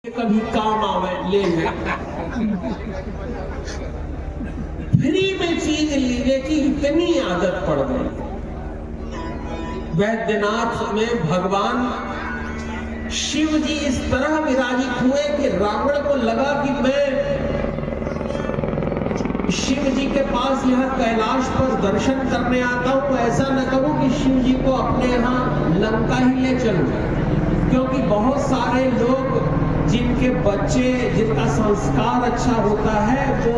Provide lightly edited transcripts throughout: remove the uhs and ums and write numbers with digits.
कभी काम आवे ले ले। फ्री में चीज लेने की इतनी आदत पड़ गई। वैद्यनाथ में भगवान शिव जी इस तरह विराजित हुए कि रावण को लगा कि मैं शिव जी के पास यहाँ कैलाश पर दर्शन करने आता हूं, ऐसा न करूं कि शिव जी को अपने यहाँ लंका ही ले चलूं, क्योंकि बहुत सारे लोग जिनके बच्चे जिनका संस्कार अच्छा होता है वो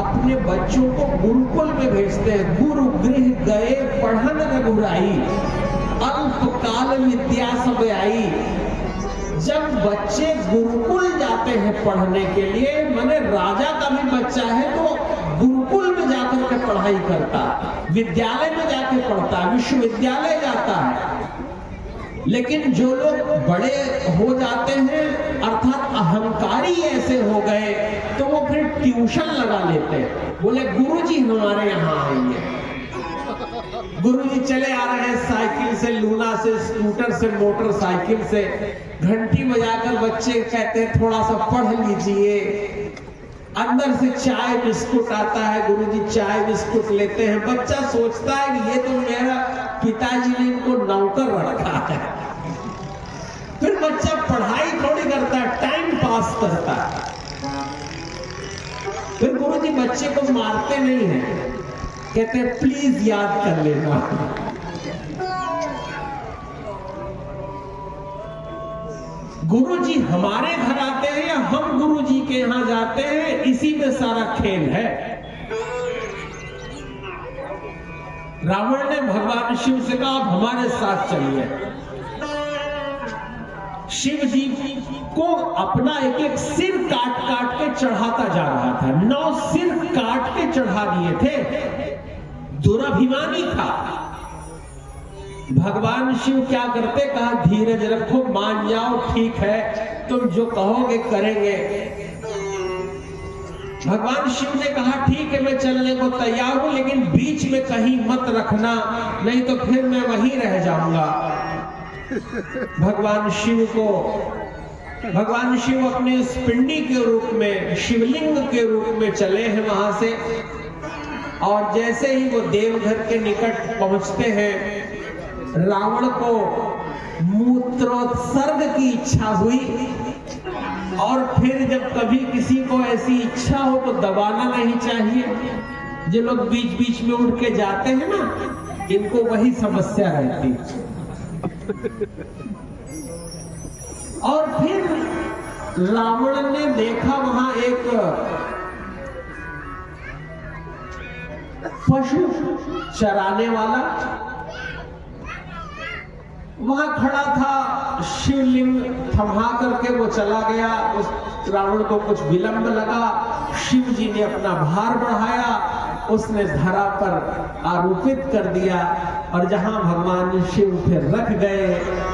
अपने बच्चों को गुरुकुल में भेजते हैं। गुरु गृह गए पढ़न रघुराई, अल्पकाल विद्या सब आई। जब बच्चे गुरुकुल जाते हैं पढ़ने के लिए, माने राजा का भी बच्चा है तो गुरुकुल में जाकर के पढ़ाई करता, विद्यालय में जाके पढ़ता, विश्वविद्यालय जाता है। लेकिन जो लोग बड़े हो जाते हैं अर्थात अहंकारी ऐसे हो गए तो वो फिर ट्यूशन लगा लेते हैं। बोले गुरुजी हमारे यहाँ आएंगे। गुरुजी चले आ रहे हैं साइकिल से, लूना से, स्कूटर से, मोटरसाइकिल से, घंटी बजाकर बच्चे कहते हैं थोड़ा सा पढ़ लीजिए। अंदर से चाय बिस्कुट आता है, गुरुजी चाय बिस्कुट लेते हैं। बच्चा सोचता है कि ये तो मेरा पिताजी ने इनको नौकर रखा है। फिर बच्चा पढ़ाई थोड़ी करता है, टाइम पास करता है। फिर गुरुजी बच्चे को मारते नहीं हैं, कहते हैं प्लीज याद कर लेना। गुरुजी हमारे घर आते हैं या हम गुरुजी के यहां जाते हैं, इसी में सारा खेल है। रावण ने भगवान शिव से कहा आप हमारे साथ चलिए। शिव जी को अपना एक एक सिर काट काट के चढ़ाता जा रहा था। 9 सिर काट के चढ़ा दिए थे। दुराभिमानी था। भगवान शिव क्या करते, कहा धीरज रखो, मान जाओ, ठीक है तुम जो कहोगे करेंगे। भगवान शिव ने कहा ठीक है मैं चलने को तैयार हूं, लेकिन बीच में कहीं मत रखना, नहीं तो फिर मैं वहीं रह जाऊंगा। भगवान शिव अपने उस पिंडी के रूप में, शिवलिंग के रूप में चले हैं वहां से। और जैसे ही वो देवघर के निकट पहुंचते हैं, रावण को मूत्रोत्सर्ग की इच्छा हुई। और फिर जब कभी किसी को ऐसी इच्छा हो तो दबाना नहीं चाहिए। जो लोग बीच बीच में उठ के जाते हैं ना, इनको वही समस्या रहती। और फिर रावण ने देखा वहां एक पशु चराने वाला वहां खड़ा था। शिवलिंग थमा करके वो चला गया। उस रावण को कुछ विलंब लगा। शिव जी ने अपना भार बढ़ाया, उसने धरा पर आरोपित कर दिया। और जहां भगवान शिव फिर रख गए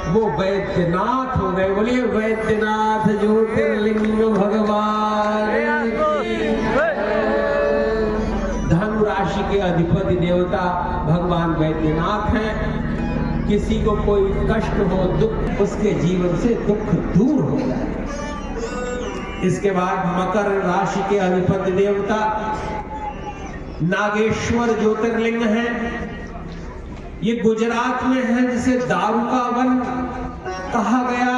वो वैद्यनाथ हो गए। बोलिए वैद्यनाथ ज्योतिर्लिंग भगवान। धनु राशि के अधिपति देवता भगवान वैद्यनाथ हैं। किसी को कोई कष्ट हो, दुख, उसके जीवन से दुख दूर हो जाए। इसके बाद मकर राशि के अधिपति देवता नागेश्वर ज्योतिर्लिंग है। ये गुजरात में है, जिसे दारुका वन कहा गया,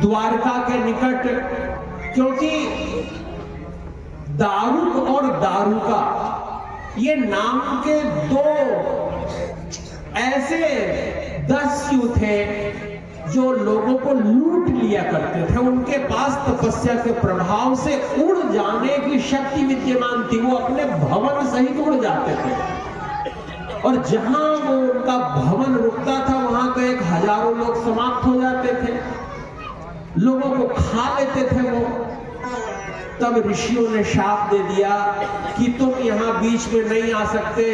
द्वारका के निकट। क्योंकि दारुक और दारुका ये नाम के 2 ऐसे दस्यु थे जो लोगों को लूट लिया करते थे। उनके पास तपस्या के प्रभाव से उड़ जाने की शक्ति विद्यमान थी। वो अपने भवन सहित उड़ जाते थे। और जहां वो उनका भवन रुकता था वहां के 1000 लोग समाप्त हो जाते थे, लोगों को खा लेते थे वो। तब ऋषियों ने शाप दे दिया कि तुम यहाँ बीच में नहीं आ सकते।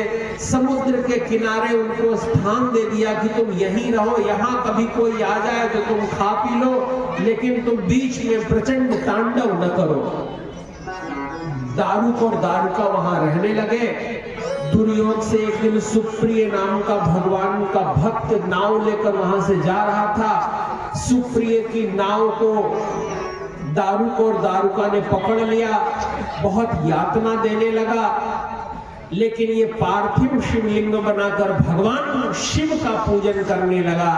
समुद्र के किनारे उनको स्थान दे दिया कि तुम यहीं रहो, यहाँ कभी कोई आ जाए तो तुम खा पी लो, लेकिन तुम बीच में प्रचंड तांडव न करो। दारुक और दारुका वहां रहने लगे। दुर्योधन से एक दिन सुप्रिय नाम का भगवान का भक्त नाव लेकर वहां से जा रहा था। सुप्रिय की नाव को दारुक और दारुका ने पकड़ लिया, बहुत यातना देने लगा। लेकिन ये पार्थिव शिवलिंग बनाकर भगवान शिव का पूजन करने लगा।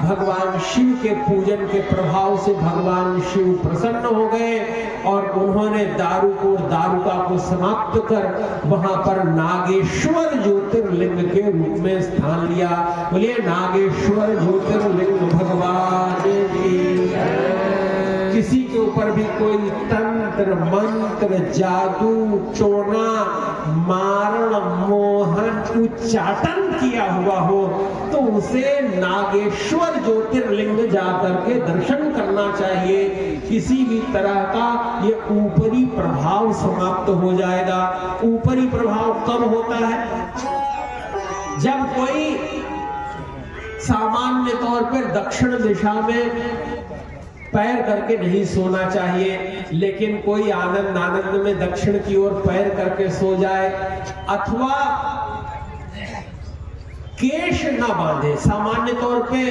भगवान शिव के पूजन के प्रभाव से भगवान शिव प्रसन्न हो गए और उन्होंने दारुक और दारुका को समाप्त कर वहां पर नागेश्वर ज्योतिर्लिंग के रूप में स्थान लिया। बोलिए नागेश्वर ज्योतिर्लिंग भगवान की। किसी के ऊपर भी कोई तंत्र मंत्र जादू टोना मारण मोहन उच्चाटन किया हुआ हो तो उसे नागेश्वर ज्योतिर्लिंग जाकर के दर्शन करना चाहिए। किसी भी तरह का ये ऊपरी प्रभाव समाप्त हो जाएगा। ऊपरी प्रभाव कब होता है? जब कोई सामान्य तौर पर दक्षिण दिशा में पैर करके नहीं सोना चाहिए, लेकिन कोई आनंद में दक्षिण की ओर पैर करके सो जाए, अथवा केश न बांधे। सामान्य तौर पे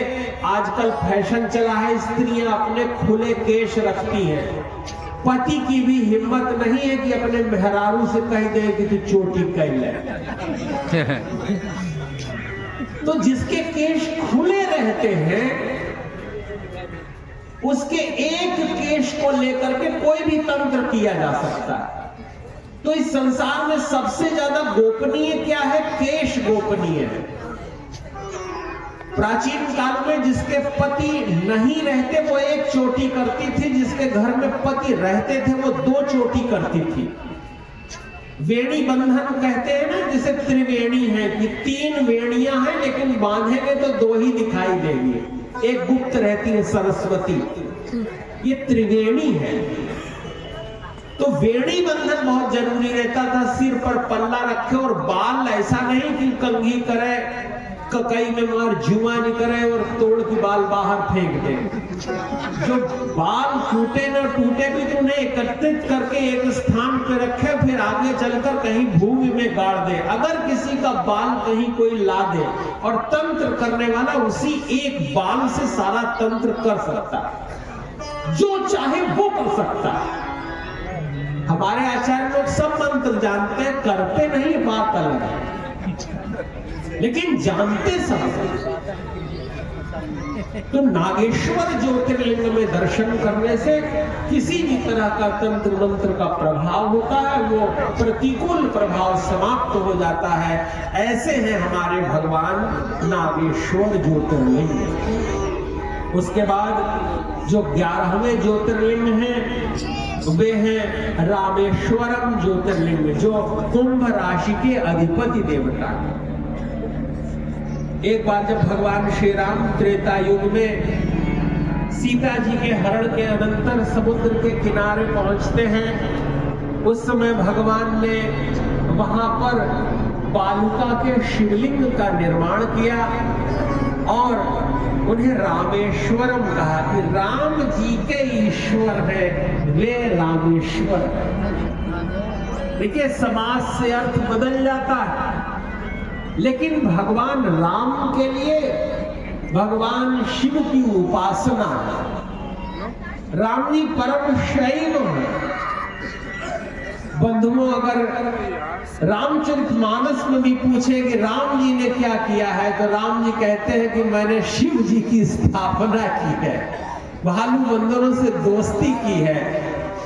आजकल फैशन चला है, स्त्रियां अपने खुले केश रखती हैं। पति की भी हिम्मत नहीं है कि अपने मेहरारू से कह दे कि तू चोटी कर ले। तो जिसके केश खुले रहते हैं उसके एक केश को लेकर के कोई भी तंत्र किया जा सकता है। तो इस संसार में सबसे ज्यादा गोपनीय क्या है? केश गोपनीय है। प्राचीन काल में जिसके पति नहीं रहते वो एक चोटी करती थी, जिसके घर में पति रहते थे वो दो चोटी करती थी। वेणी बंधन कहते हैं ना, जिसे त्रिवेणी है कि तीन वेणियां हैं लेकिन बांधेंगे तो दो ही दिखाई देंगी। एक गुप्त रहती है सरस्वती, ये त्रिवेणी है। तो वेणी बंधन बहुत जरूरी रहता था। सिर पर पल्ला रखे और बाल ऐसा नहीं कि कंघी करे, ककई में मार जुआ नहीं करे और तोड़ के बाल बाहर फेंक दे। जो बाल टूटे ना टूटे भी तो उन्हें एकत्रित करके एक स्थान पे रखे, फिर आगे चलकर कहीं भूमि में गाड़ दे। अगर किसी का बाल कहीं कोई ला दे और तंत्र करने वाला उसी एक बाल से सारा तंत्र कर सकता है, जो चाहे वो कर सकता है। हमारे आचार्य लोग सब मंत्र जानते हैं, करते नहीं, बात अलग है, लेकिन जानते सब। तो नागेश्वर ज्योतिर्लिंग में दर्शन करने से किसी भी तरह का तंत्र मंत्र का प्रभाव होता है, वो प्रतिकूल प्रभाव समाप्त हो जाता है। ऐसे हैं हमारे भगवान नागेश्वर ज्योतिर्लिंग। उसके बाद जो 11वें ज्योतिर्लिंग हैं वे हैं रामेश्वरम ज्योतिर्लिंग, जो कुंभ राशि के अधिपति देवता। एक बार जब भगवान श्री राम त्रेता युग में सीता जी के हरण के अनंतर समुद्र के किनारे पहुंचते हैं, उस समय भगवान ने वहां पर बालुका के शिवलिंग का निर्माण किया और उन्हें रामेश्वरम कहा कि राम जी के ईश्वर है वे रामेश्वर। देखिए समाज से अर्थ बदल जाता है, लेकिन भगवान राम के लिए भगवान शिव की उपासना है। राम जी परम शैव है। बंधुओं, अगर रामचरितमानस में भी पूछे कि राम जी ने क्या किया है, तो राम जी कहते हैं कि मैंने शिव जी की स्थापना की है, भालू बंदरों से दोस्ती की है,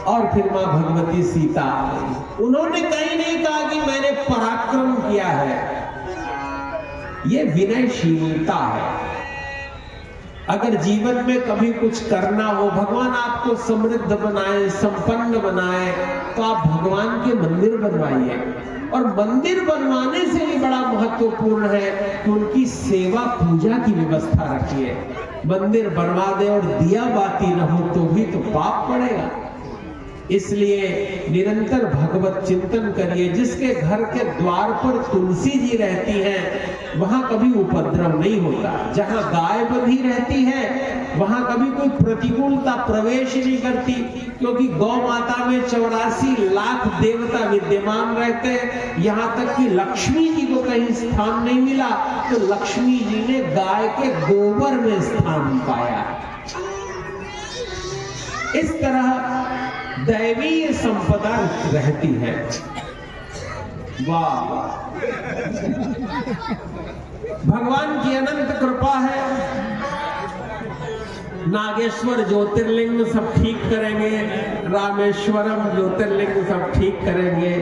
और फिर मां भगवती सीता। उन्होंने कहीं नहीं कहा कि मैंने पराक्रम किया है। ये विनयशीलता है। अगर जीवन में कभी कुछ करना हो, भगवान आपको समृद्ध बनाए, संपन्न बनाए, तो आप भगवान के मंदिर बनवाइए। और मंदिर बनवाने से भी बड़ा महत्वपूर्ण है कि उनकी सेवा पूजा की व्यवस्था रखिए। मंदिर बनवा दे और दिया बाती न हो तो भी तो पाप पड़ेगा। इसलिए निरंतर भगवत चिंतन करिए। जिसके घर के द्वार पर तुलसी जी रहती हैं वहां कभी उपद्रव नहीं होता। जहां गाय बंधी रहती है वहां कभी कोई प्रतिकूलता प्रवेश नहीं करती, क्योंकि गौ माता में 84 लाख देवता विद्यमान रहते हैं। यहाँ तक कि लक्ष्मी जी को कहीं स्थान नहीं मिला तो लक्ष्मी जी ने गाय के गोबर में स्थान पाया। इस तरह दैवीय संपदा रहती है। वाह, भगवान की अनंत कृपा है। नागेश्वर ज्योतिर्लिंग सब ठीक करेंगे, रामेश्वरम ज्योतिर्लिंग सब ठीक करेंगे।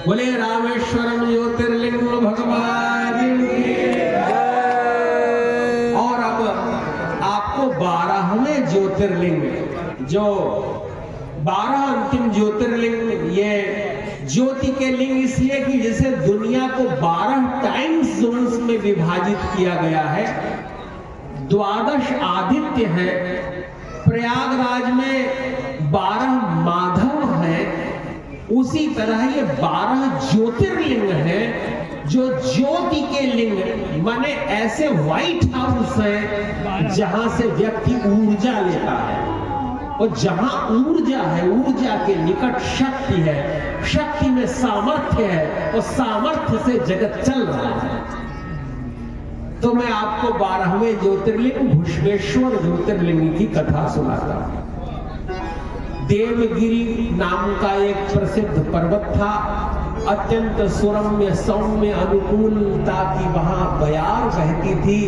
बोले रामेश्वरम ज्योतिर्लिंग भगवान की। और अब आपको 12वें ज्योतिर्लिंग, जो 12 अंतिम ज्योतिर्लिंग, ये ज्योति के लिंग इसलिए कि जैसे दुनिया को 12 टाइम जोन्स में विभाजित किया गया है, 12 आदित्य है, प्रयागराज में 12 माधव है, उसी तरह ये 12 ज्योतिर्लिंग है जो ज्योति के लिंग माने ऐसे व्हाइट हाउस है जहां से व्यक्ति ऊर्जा लेता है। और जहां ऊर्जा है, ऊर्जा के निकट शक्ति है, शक्ति में सामर्थ्य है और सामर्थ्य से जगत चल रहा है। तो मैं आपको 12वें ज्योतिर्लिंग भुष्मेश्वर ज्योतिर्लिंग की कथा सुनाता हूं। देवगिरी नाम का एक प्रसिद्ध पर्वत था, अत्यंत सुरम्य सौम्य अनुकूलता की वहां बयार बहती थी,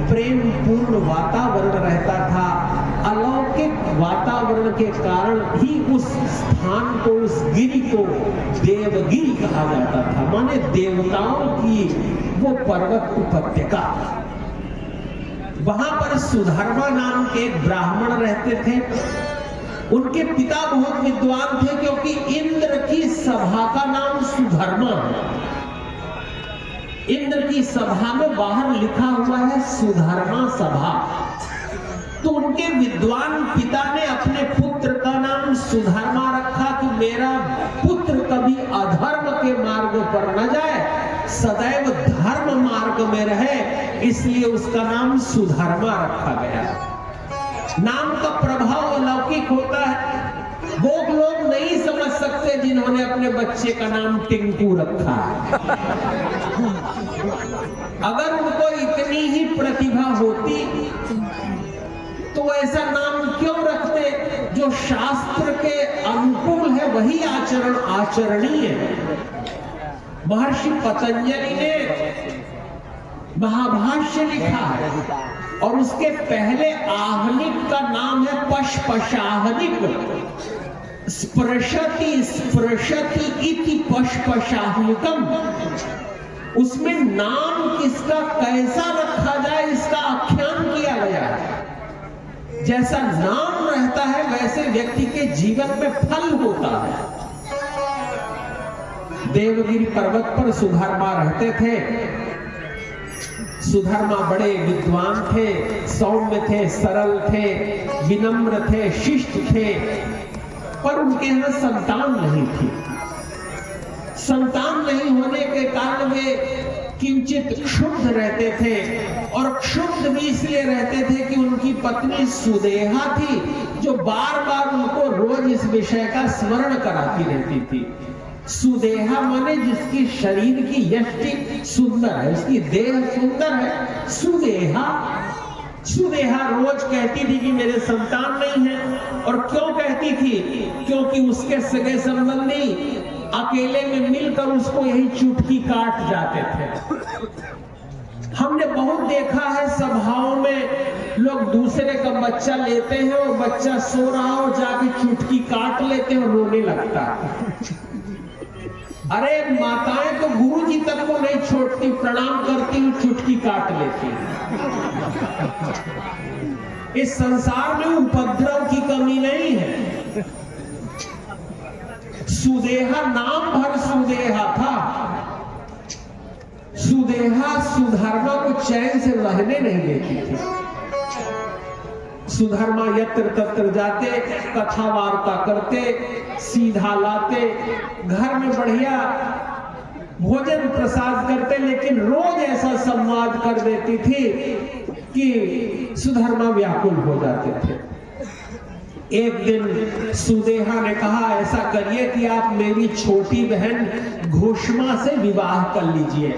प्रेम पूर्ण वातावरण रहता था। अलौकिक वातावरण के कारण ही उस स्थान को, उस गिरी को देवगिरी कहा जाता था, माने देवताओं की वो पर्वत उपत्यका। वहां पर सुधर्मा नाम के एक ब्राह्मण रहते थे। उनके पिता बहुत विद्वान थे, क्योंकि इंद्र की सभा का नाम सुधर्मा है। इंद्र की सभा में बाहर लिखा हुआ है सुधर्मा सभा। तो उनके विद्वान पिता ने अपने पुत्र का नाम सुधर्मा रखा कि मेरा पुत्र कभी अधर्म के मार्ग पर न जाए, सदैव धर्म मार्ग में रहे, इसलिए उसका नाम सुधर्मा रखा गया। नाम का प्रभाव अलौकिक होता है। वो लोग नहीं समझ सकते जिन्होंने अपने बच्चे का नाम टिंकू रखा है। अगर उनको इतनी ही प्रतिभा होती तो ऐसा नाम क्यों रखते? जो शास्त्र के अनुकूल है वही आचरणीय है। महर्षि पतंजलि ने महाभाष्य लिखा है और उसके पहले आहनिक का नाम है पशपशाहनिक। स्पृशति स्पृशति इति पशपशाहनिकम। उसमें नाम किसका कैसा रखा जाए इसका आख्यान किया गया है। जैसा नाम रहता है वैसे व्यक्ति के जीवन में फल होता है। देवगिरी पर्वत पर सुधर्मा रहते थे। सुधर्मा बड़े विद्वान थे, सौम्य थे, सरल थे, विनम्र थे, शिष्ट थे, पर उनके यहां संतान नहीं थी। संतान नहीं होने के कारण वे किंचित क्षुब्ध रहते थे, और क्षुब्ध भी इसलिए रहते थे कि उनकी पत्नी सुदेहा थी, जो बार बार उनको रोज इस विषय का स्मरण कराती रहती थी। सुदेहा माने जिसकी शरीर की यष्टि सुंदर है, उसकी देह सुंदर है, सुदेहा। सुदेहा रोज कहती थी कि मेरे संतान नहीं है। और क्यों कहती थी? क्योंकि उसके सगे संबंधी अकेले में मिलकर उसको यही चुटकी काट जाते थे। हमने बहुत देखा है सभाओं में लोग दूसरे का बच्चा लेते हैं और बच्चा सो रहा हो जाके चुटकी काट लेते हैं और रोने लगता है। अरे माताएं तो गुरु जी तक को नहीं छोड़ती, प्रणाम करती हुई चुटकी काट लेती। इस संसार में उपद्रव की कमी नहीं है। सुदेहा नाम भर सुदेहा था। सुदेहा सुधर्मा को चैन से रहने नहीं देती थी। सुधर्मा यत्र तत्र जाते, कथा वार्ता करते, सीधा लाते, घर में बढ़िया भोजन प्रसाद करते, लेकिन रोज ऐसा संवाद कर देती थी कि सुधर्मा व्याकुल हो जाते थे। एक दिन सुदेहा ने कहा, ऐसा करिए कि आप मेरी छोटी बहन घोषमा से विवाह कर लीजिए।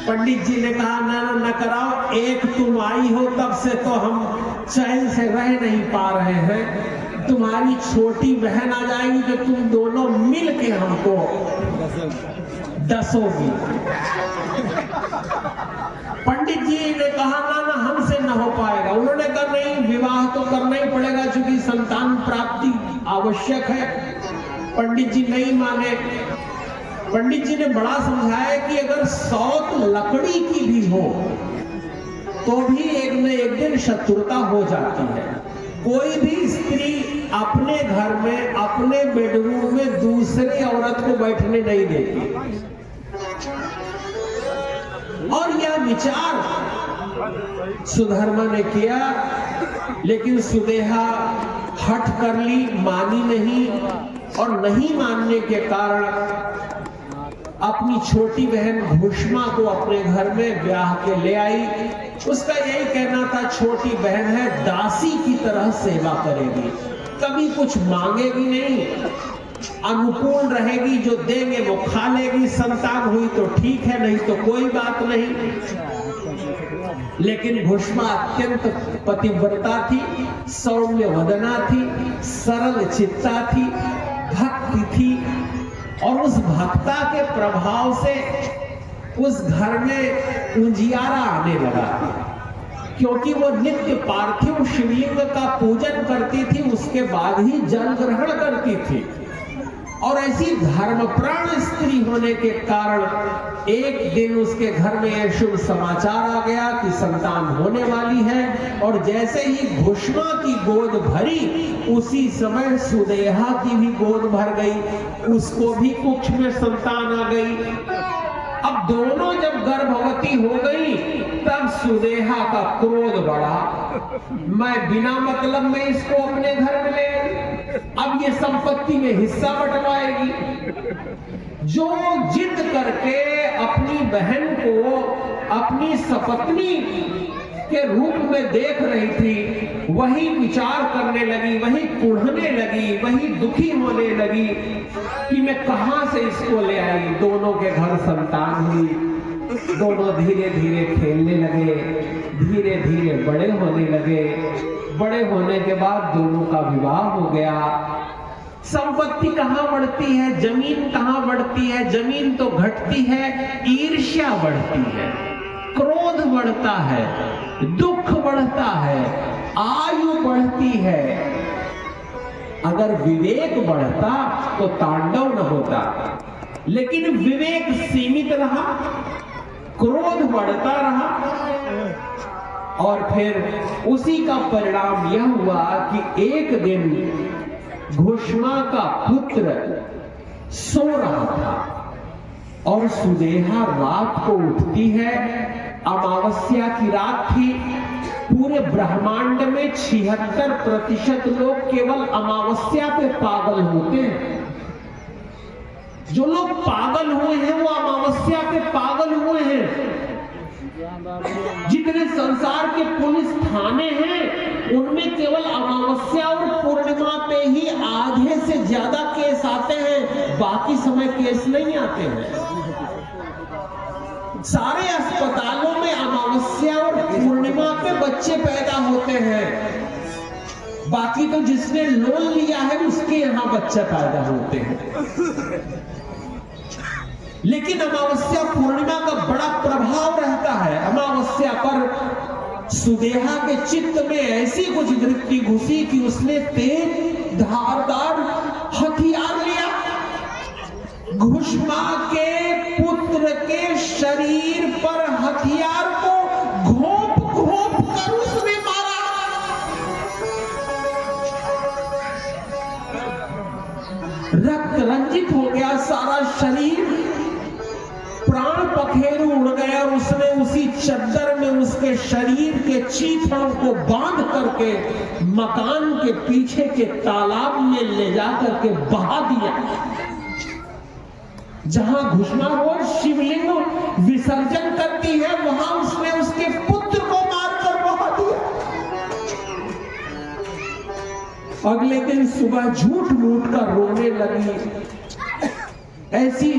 पंडित जी ने कहा, न कराओ, एक तुम आई हो तब से तो हम चैन से रह नहीं पा रहे हैं। तुम्हारी छोटी बहन आ जाएगी तो तुम दोनों मिल के हमको डसोगी। पंडित जी ने कहा ना हमसे न हो पाएगा। उन्होंने कहा नहीं, विवाह तो करना ही पड़ेगा क्योंकि संतान प्राप्ति आवश्यक है। पंडित जी नहीं माने। पंडित जी ने बड़ा समझाया कि अगर सौत लकड़ी की भी हो तो भी एक न एक दिन शत्रुता हो जाती है। कोई भी स्त्री अपने घर में अपने बेडरूम में दूसरी औरत को बैठने नहीं देती। और यह विचार सुधर्मा ने किया, लेकिन सुदेहा हठ कर ली, मानी नहीं। और नहीं मानने के कारण अपनी छोटी बहन भूष्मा को अपने घर में ब्याह के ले आई। उसका यही कहना था, छोटी बहन है, दासी की तरह सेवा करेगी, कभी कुछ मांगेगी नहीं, अनुकूल रहेगी, जो देंगे वो खा लेगी, संतान हुई तो ठीक है, नहीं तो कोई बात नहीं। लेकिन भूष्मा अत्यंत पतिव्रता थी, सौम्य वदना थी, सरल चित्ता थी, भक्ति थी। और उस भक्ता के प्रभाव से उस घर में उजियारा आने लगा, क्योंकि वो नित्य पार्थिव शिवलिंग का पूजन करती थी, उसके बाद ही जल ग्रहण करती थी। और ऐसी धर्मप्राण स्त्री होने के कारण एक दिन उसके घर में यह शुभ समाचार आ गया कि संतान होने वाली है। और जैसे ही भूष्मा की गोद भरी, उसी समय सुदेहा की भी गोद भर गई, उसको भी कुक्ष में संतान आ गई। अब दोनों जब गर्भवती हो गई तब सुदेहा का क्रोध बढ़ा, मैं बिना मतलब में इसको अपने घर में ले आई, अब ये संपत्ति में हिस्सा बंटवाएगी। जो जिद करके अपनी बहन को अपनी सपत्नी के रूप में देख रही थी, वही विचार करने लगी, वही कुढ़ने लगी, वही दुखी होने लगी कि मैं कहां से इसको ले आई। दोनों के घर संतान हुई, दोनों धीरे धीरे खेलने लगे, धीरे धीरे बड़े होने लगे। बड़े होने के बाद दोनों का विवाह हो गया। संपत्ति कहां बढ़ती है, जमीन कहां बढ़ती है? जमीन तो घटती है, ईर्ष्या बढ़ती है, क्रोध बढ़ता है, दुख बढ़ता है, आयु बढ़ती है। अगर विवेक बढ़ता तो तांडव न होता, लेकिन विवेक सीमित रहा, क्रोध बढ़ता रहा। और फिर उसी का परिणाम यह हुआ कि एक दिन भूष्मा का पुत्र सो रहा था और सुदेहा रात को उठती है। अमावस्या की रात थी। पूरे ब्रह्मांड में 76% लोग केवल अमावस्या पे पागल होते हैं। जो लोग पागल हुए हैं वो अमावस्या पे पागल हुए हैं। जितने संसार के पुलिस थाने हैं उनमें केवल अमावस्या और पूर्णिमा पे ही आधे से ज्यादा केस आते हैं, बाकी समय केस नहीं आते हैं। सारे अस्पतालों में अमावस्या और पूर्णिमा पे बच्चे पैदा होते हैं, बाकी तो जिसने लोन लिया है उसके यहां बच्चे पैदा होते हैं। लेकिन अमावस्या पूर्णिमा का बड़ा प्रभाव रहता है। अमावस्या पर सुदेहा के चित्त में ऐसी कुछ वृत्ति घुसी कि उसने तेज धारदार हथियार लिया, भूष्मा के पुत्र के शरीर पर हथियार को घोंप घोंप कर उसने मारा। रक्त रंजित हो गया सारा शरीर, प्राण पखेरु उड़ गए और उसने उसी चद्दर में उसके शरीर के चीथड़ों को बांध करके मकान के पीछे के तालाब में ले जाकर के बहा दिया, जहां भूष्मा रोज शिवलिंग विसर्जन करती है, वहां उसने उसके पुत्र को मारकर बहा दिया। अगले दिन सुबह झूठ मूठ कर रोने लगी। ऐसी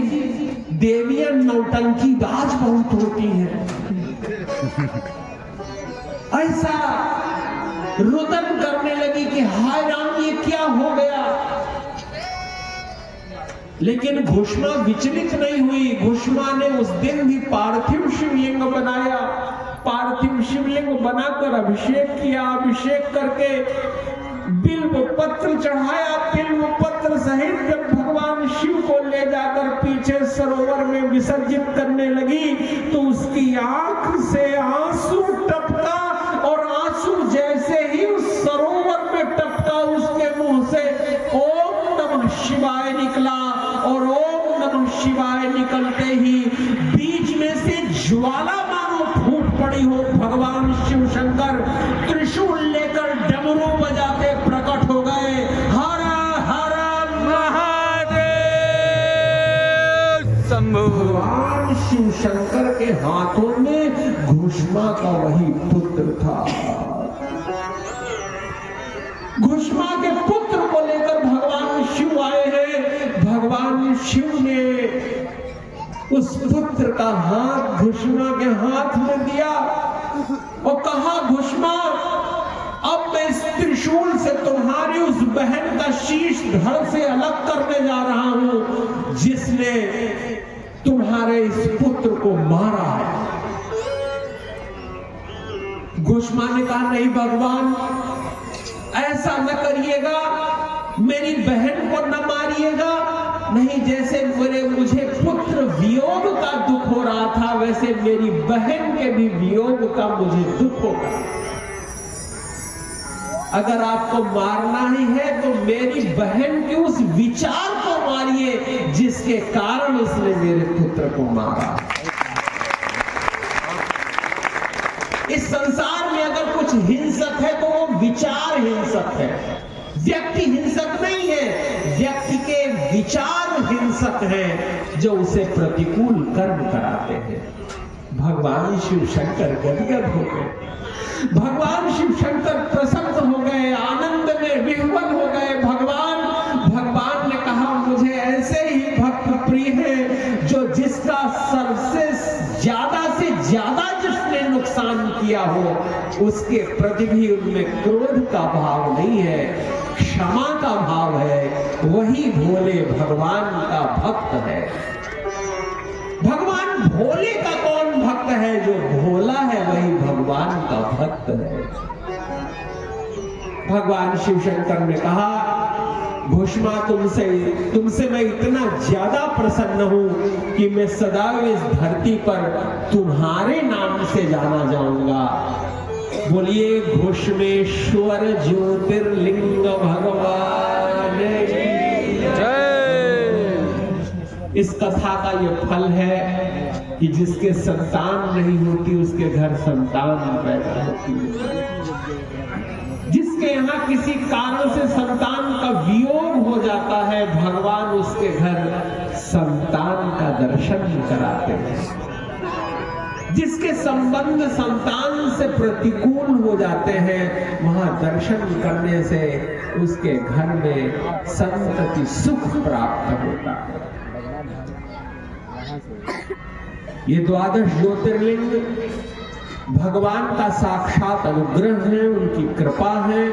देवियां नौटंकीबाज बहुत होती हैं। ऐसा रुदन करने लगी कि हाय राम ये क्या हो गया। लेकिन घुष्मा विचलित नहीं हुई। घुष्मा ने उस दिन भी पार्थिव शिवलिंग बनाया, पार्थिव शिवलिंग बनाकर अभिषेक किया। अभिषेक करके बिल्व पत्र चढ़ाया। बिल्व पत्र सहित जब भगवान शिव को ले जाकर पीछे सरोवर में विसर्जित करने लगी तो उसकी आंख से आंसू टपका, और आंसू जैसे ही उस सरोवर में टपका उसके मुंह से ओम नमः शिवाय निकला, और ओम नमः शिवाय निकलते ही बीच में से ज्वाला मानो फूट पड़ी हो। भगवान शिव शंकर त्रिशूल लेकर डमरू बजाते प्रकट हो गए। हर हर महादेव शंभु। भगवान शिव शंकर के हाथों में घुष्मा का वही पुत्र था। घुष्मा के पुत्र को लेकर भगवान शिव आए हैं। भगवान शिव ने उस पुत्र का हाथ घुष्मा के हाथ में दिया और कहा, घुष्मा अब मैं इस त्रिशूल से तुम्हारी उस बहन का शीश धड़ से अलग करने जा रहा हूं जिसने तुम्हारे इस पुत्र को मारा है। घुष्मा ने कहा, नहीं भगवान, ऐसा न करिएगा, मेरी बहन को न मारिएगा। नहीं, जैसे मुझे पुत्र वियोग का दुख हो रहा था वैसे मेरी बहन के भी वियोग का मुझे दुख होगा। अगर आपको मारना ही है तो मेरी बहन के उस विचार को मारिए जिसके कारण उसने मेरे पुत्र को मारा। इस संसार में अगर कुछ हिंसक है तो वो विचार हिंसक है, व्यक्ति हिंसक नहीं है। व्यक्ति के विचार हिंसक हैं जो उसे प्रतिकूल कर्म कराते हैं। भगवान शिव शंकर गदगद हो गए। भगवान शिव शंकर प्रसन्न हो गए, आनंद में विह्वल हो गए। भगवान ने कहा, मुझे ऐसे ही भक्त प्रिय है जो जिसका सबसे ज्यादा जिसने नुकसान किया हो उसके प्रति भी उनमें क्रोध का भाव नहीं है, क्षमा का भाव है। वही भोले भगवान का भक्त है। भगवान भोले का कौन भक्त है? जो भोला है वही भगवान का भक्त है। भगवान शिव शंकर ने कहा, घुष्मा, तुमसे मैं इतना ज्यादा प्रसन्न हूं कि मैं सदा इस धरती पर तुम्हारे नाम से जाना जाऊंगा। बोलिए घुष्मेश्वर ज्योतिर्लिंग भगवान जय। इस कथा का ये फल है कि जिसके संतान नहीं होती उसके घर संतान पैदा होती है। जिसके यहाँ किसी कारण से संतान का वियोग हो जाता है भगवान उसके घर संतान का दर्शन कराते हैं। जिसके संबंध संतान से प्रतिकूल हो जाते हैं वहां दर्शन करने से उसके घर में संतति सुख प्राप्त होता है। ये द्वादश ज्योतिर्लिंग भगवान का साक्षात अनुग्रह है, उनकी कृपा है।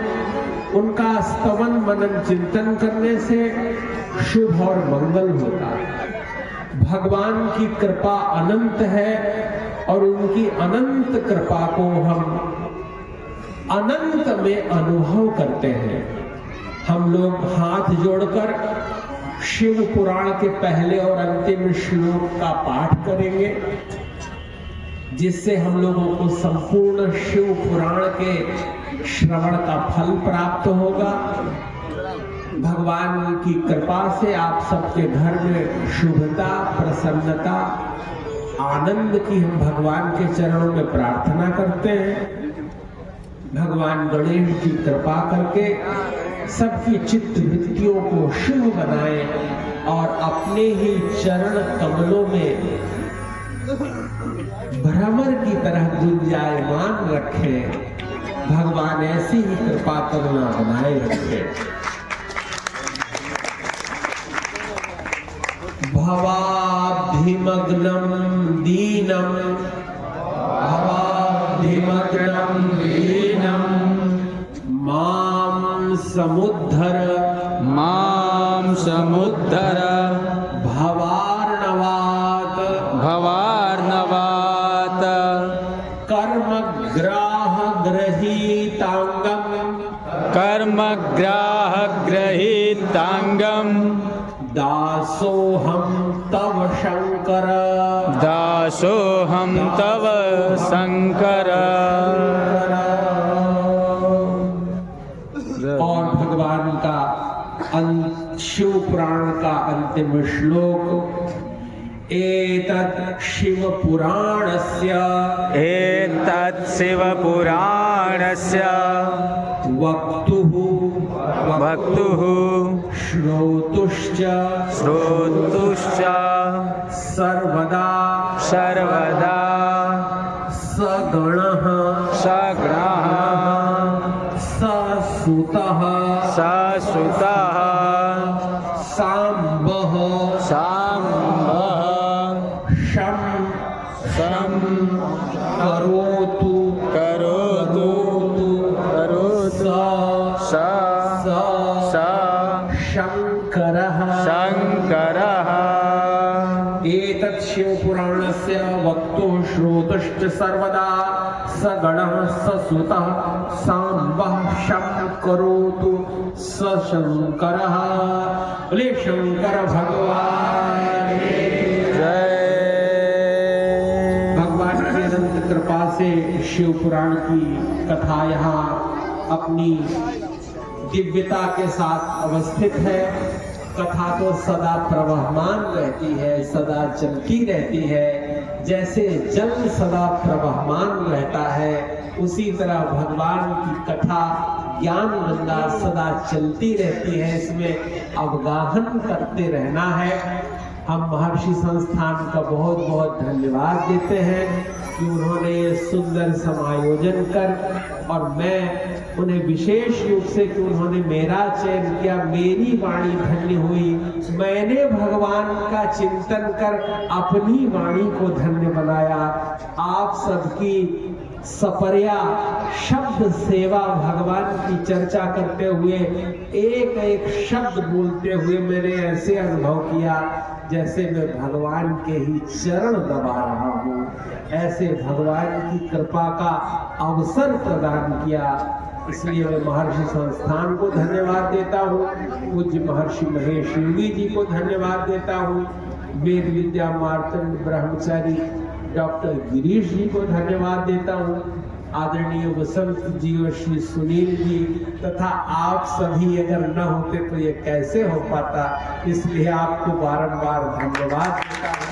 उनका स्तवन मनन चिंतन करने से शुभ और मंगल होता है। भगवान की कृपा अनंत है और उनकी अनंत कृपा को हम अनंत में अनुभव करते हैं। हम लोग हाथ जोड़कर शिव पुराण के पहले और अंतिम श्लोक का पाठ करेंगे, जिससे हम लोगों को संपूर्ण शिव पुराण के श्रवण का फल प्राप्त होगा। भगवान की कृपा से आप सबके घर में शुभता, प्रसन्नता, आनंद की हम भगवान के चरणों में प्रार्थना करते हैं। भगवान गणेश की कृपा करके सबकी चित्त वृत्तियों को शुभ बनाए और अपने ही चरण कमलों में भ्रमर की तरह गुंजायमान रखे। भगवान ऐसी ही कृपा करुणा बनाए रखे। भवाब्धिमग्नं दीनं समुद्धर मां समुद्धर भवार्णवात भवार्णवात् कर्मग्राह गृहीतांगम कर्मग्राहगृहीतांगम् दासोहम तव शंकर दासोऽहं तव शंकर। और भगवान का शिव पुराण का अंतिम श्लोक एतत् शिव पुराणस्य एतत् शिवपुराणस्य वक्तुः वक्तुः श्रोतुश्च श्रोतुश्च सर्वदा सर्वदा सगणः सगणः ससुतः ससुतः सांबः सांबः शं शं करोतु करोतु करोतु स स शंकरः शंकरः। एतत् शिव पुराणस्य वक्तुः श्रोतुश्च सर्वदा सगणः ससुतः सांबः शं करोतु स शंकरः। बोले शंकर भगवान जय। भगवान की अनंत कृपा से शिव पुराण की कथा यहाँ अपनी दिव्यता के साथ अवस्थित है। कथा तो सदा प्रवहमान रहती है, सदा चलती रहती है। जैसे जल सदा प्रवहमान रहता है, उसी तरह भगवान की कथा ज्ञान गंगा सदा चलती रहती है। इसमें अवगाहन करते रहना है। हम महर्षि संस्थान का बहुत बहुत धन्यवाद देते हैं कि उन्होंने ये सुंदर समायोजन कर, और मैं उन्हें विशेष रूप से कि उन्होंने मेरा चयन किया, मेरी वाणी धन्य हुई। मैंने भगवान का चिंतन कर अपनी वाणी को धन्य बनाया। आप सबकी सपरिया शब्द सेवा भगवान की चर्चा करते हुए एक एक शब्द बोलते हुए मैंने ऐसे अनुभव किया जैसे मैं भगवान के ही चरण दबा रहा हूँ। ऐसे भगवान की कृपा का अवसर प्रदान किया। इसलिए मैं महर्षि संस्थान को धन्यवाद देता हूँ, पूज्य महर्षि महेश योगी जी को धन्यवाद देता हूँ, वेद विद्या मार्तंड ब्रह्मचारी डॉक्टर गिरीश जी को धन्यवाद देता हूँ, आदरणीय वसंत जी और श्री सुनील जी तथा आप सभी अगर न होते तो ये कैसे हो पाता। इसलिए आपको बारंबार धन्यवाद देता हूँ।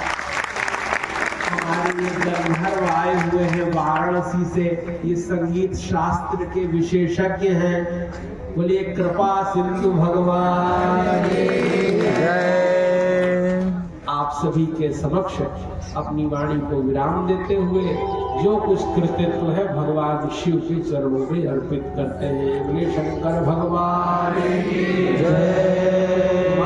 हमारे ये गंधर्व आए हुए हैं वाराणसी से, ये संगीत शास्त्र के विशेषज्ञ हैं। बोलिए कृपा सिंधु भगवान जय। आप सभी के समक्ष अपनी वाणी को विराम देते हुए जो कुछ कृतित्व है भगवान शिव के चरणों में अर्पित करते हैं। बोले शंकर भगवान की जय।